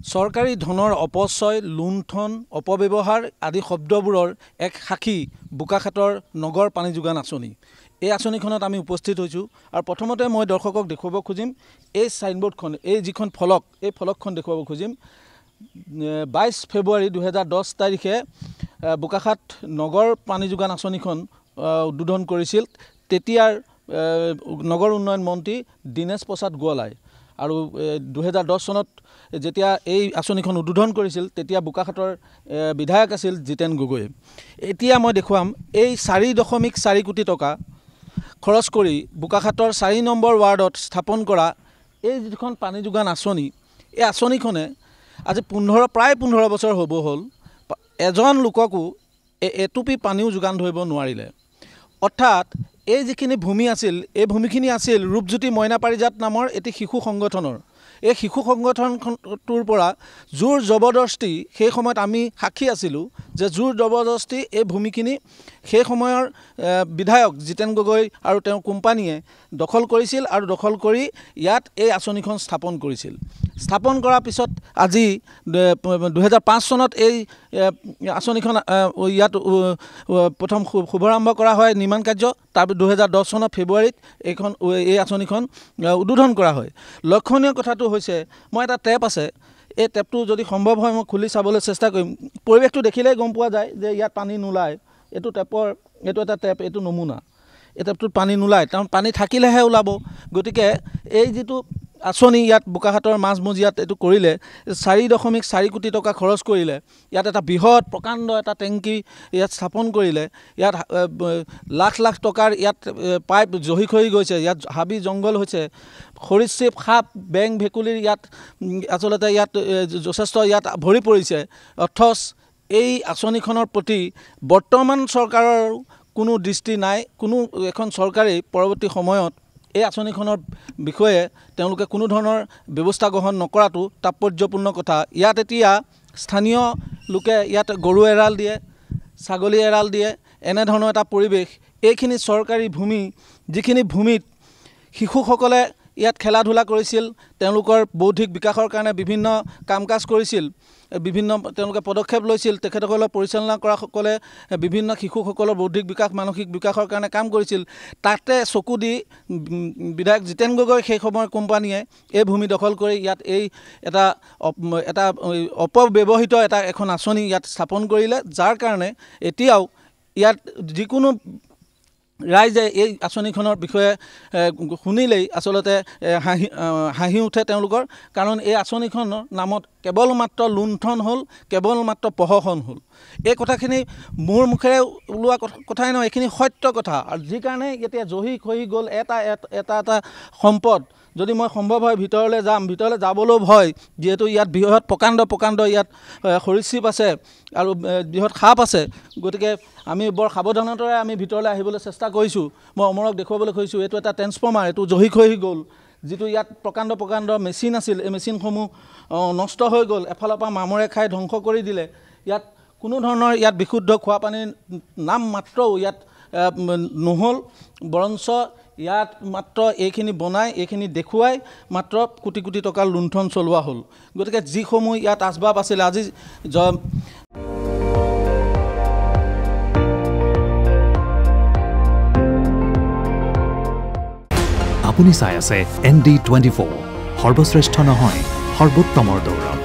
চৰকাৰী ধনৰ অপচয়, লুণ্ঠন, অপব্যৱহাৰ আদি শব্দবোৰৰ এক সাক্ষী বোকাখাতৰ নগৰ পানী যোগান আঁচনি। এই আঁচনিখনত আমি উপস্থিত হৈছোঁ আৰু প্ৰথমতে মই দৰ্শকক দেখুৱাব খুজিম এই সাইনবোৰ্ডখন, এই যিখন ফলক, এই ফলকখন দেখুৱাব খুজিম। 22 ফেব্ৰুৱাৰী 2010 তাৰিখে বোকাখাত নগৰ পানী যোগান আঁচনিখন উদ্বোধন কৰিছিল তেতিয়াৰ নগৰ উন্নয়ন মন্ত্ৰী দীনেশ প্ৰসাদ গোৱালাই। আৰু 2010 চনত যেতিয়া এই আঁচনিখন উদ্বোধন কৰিছিল তেতিয়া বোকাখাতৰ বিধায়ক আছিল জিতেন গগৈ। এতিয়া মই দেখুৱাম এই 4.4 কোটি টকা খৰচ কৰি বোকাখাতৰ 4 নম্বৰ ৱাৰ্ডত স্থাপন কৰা এই যিখন পানী যোগান আঁচনি, এই আঁচনিখনে আজি প্ৰায় 15 বছৰ হ'ব হ'ল এজন লোককো এটুপি পানীও যোগান ধৰিব নোৱাৰিলে। অৰ্থাৎ এই যিখিনি ভূমি আছিল, এই ভূমিখিনি আছিল ৰূপজ্যোতি মইনা পাৰিজাত নামৰ এটি শিশু সংগঠনৰ। এই শিশু সংগঠনটোৰ পৰা জোৰ জবৰদস্তি, সেই সময়ত আমি সাক্ষী আছিলোঁ যে জোৰ জবৰদস্তি এই ভূমিখিনি সেই সময়ৰ বিধায়ক জিতেন গগৈ আৰু তেওঁৰ কোম্পানীয়ে দখল কৰিছিল আৰু দখল কৰি ইয়াত এই আঁচনিখন স্থাপন কৰিছিল। স্থাপন কৰাৰ পিছত আজি 2005 চনত এই আঁচনিখন ইয়াত প্ৰথম শুভাৰম্ভ কৰা হয় নিৰ্মাণ কাৰ্য। তাৰপিছত 2010 চনৰ ফেব্ৰুৱাৰীত এই আঁচনিখন উদ্বোধন কৰা হয়। লক্ষণীয় কথাটো হৈছে, মই এটা টেপ আছে, এই টেপটো যদি সম্ভৱ হয় মই খুলি চাবলৈ চেষ্টা কৰিম। পৰিৱেশটো দেখিলেই গম পোৱা যায় যে ইয়াত পানী নোলায়। এইটো এটা টেপ, এইটো নমুনা। এই টেপটোত পানী নোলায়, কাৰণ পানী থাকিলেহে ওলাব। গতিকে এই যিটো আঁচনি ইয়াত বোকাখাতৰ মাজমজিয়াত এইটো কৰিলে, 4.4 কোটি টকা খৰচ কৰিলে, ইয়াত এটা বৃহৎ প্ৰকাণ্ড এটা টেংকি ইয়াত স্থাপন কৰিলে। ইয়াত লাখ লাখ টকাৰ ইয়াত পাইপ জহি খহি গৈছে, ইয়াত হাবি জংঘল হৈছে, সৰীসৃপ সাপ বেং ভেকুলীৰ ইয়াত আচলতে ইয়াত যথেষ্ট ইয়াত ভৰি পৰিছে। অথচ এই আঁচনিখনৰ প্ৰতি বৰ্তমান চৰকাৰৰ কোনো দৃষ্টি নাই। কোনো এখন চৰকাৰেই পৰৱৰ্তী সময়ত এই আঁচনিখনৰ বিষয়ে তেওঁলোকে কোনো ধৰণৰ ব্যৱস্থা গ্ৰহণ নকৰাটো তাৎপৰ্যপূৰ্ণ কথা। ইয়াত এতিয়া স্থানীয় লোকে ইয়াত গৰু এৰাল দিয়ে, ছাগলী এৰাল দিয়ে, এনেধৰণৰ এটা পৰিৱেশ। এইখিনি চৰকাৰী ভূমি, যিখিনি ভূমিত শিশুসকলে ইয়াত খেলা ধূলা কৰিছিল, তেওঁলোকৰ বৌদ্ধিক বিকাশৰ কাৰণে বিভিন্ন কাম কাজ কৰিছিল, তেওঁলোকে পদক্ষেপ লৈছিল, তেখেতসকলক পৰিচালনা কৰাসকলে বিভিন্ন শিশুসকলৰ বৌদ্ধিক বিকাশ, মানসিক বিকাশৰ কাৰণে কাম কৰিছিল। তাতে চকু দি বিধায়ক জিতেন গগৈ সেই সময়ৰ কোম্পানীয়ে এই ভূমি দখল কৰি ইয়াত এটা অপব্যৱহৃত এখন আঁচনি ইয়াত স্থাপন কৰিলে, যাৰ কাৰণে এতিয়াও ইয়াত যিকোনো ৰাইজে এই আঁচনিখনৰ বিষয়ে শুনিলেই আচলতে হাঁহি উঠে তেওঁলোকৰ। কাৰণ এই আঁচনিখনৰ নামত কেৱল মাত্ৰ লুণ্ঠন হ'ল, কেৱল মাত্ৰ প্ৰহসন হ'ল। এই কথাখিনি মোৰ মুখেৰে ওলোৱা কথাই নহয়, এইখিনি সত্য কথা। আৰু যি কাৰণে এতিয়া জহি খহি গ'ল এটা সম্পদ। যদি মই সম্ভৱ হয় ভিতৰলৈ যাবলৈও ভয়, যিহেতু ইয়াত বৃহৎ প্ৰকাণ্ড ইয়াত সৰীসৃপ আছে আৰু বৃহৎ সাপ আছে। গতিকে আমি বৰ সাৱধানতাৰে আমি ভিতৰলৈ আহিবলৈ চেষ্টা কৰিছোঁ। মই অমৰক দেখুৱাবলৈ খুজিছোঁ, এইটো এটা ট্ৰেন্সফৰ্মাৰ, এইটো জহি খহি গ'ল। যিটো ইয়াত প্ৰকাণ্ড মেচিন আছিল, এই মেচিনসমূহ নষ্ট হৈ গ'ল, এফালৰ পৰা মামৰে খাই ধ্বংস কৰি দিলে। ইয়াত কোনো ধৰণৰ ইয়াত বিশুদ্ধ খোৱা পানীৰ নাম মাত্ৰও ইয়াত নহ'ল, বৰঞ্চ ইয়াত মাত্ৰ এইখিনি বনাই, এইখিনি দেখুৱাই মাত্ৰ কোটি কোটি টকাৰ লুণ্ঠন চলোৱা হ'ল। গতিকে যিসমূহ ইয়াত আচবাব আছিলে, আজি আপুনি চাই আছে ND24, সৰ্বশ্ৰেষ্ঠ নহয়, সৰ্বোত্তমৰ দৌৰ।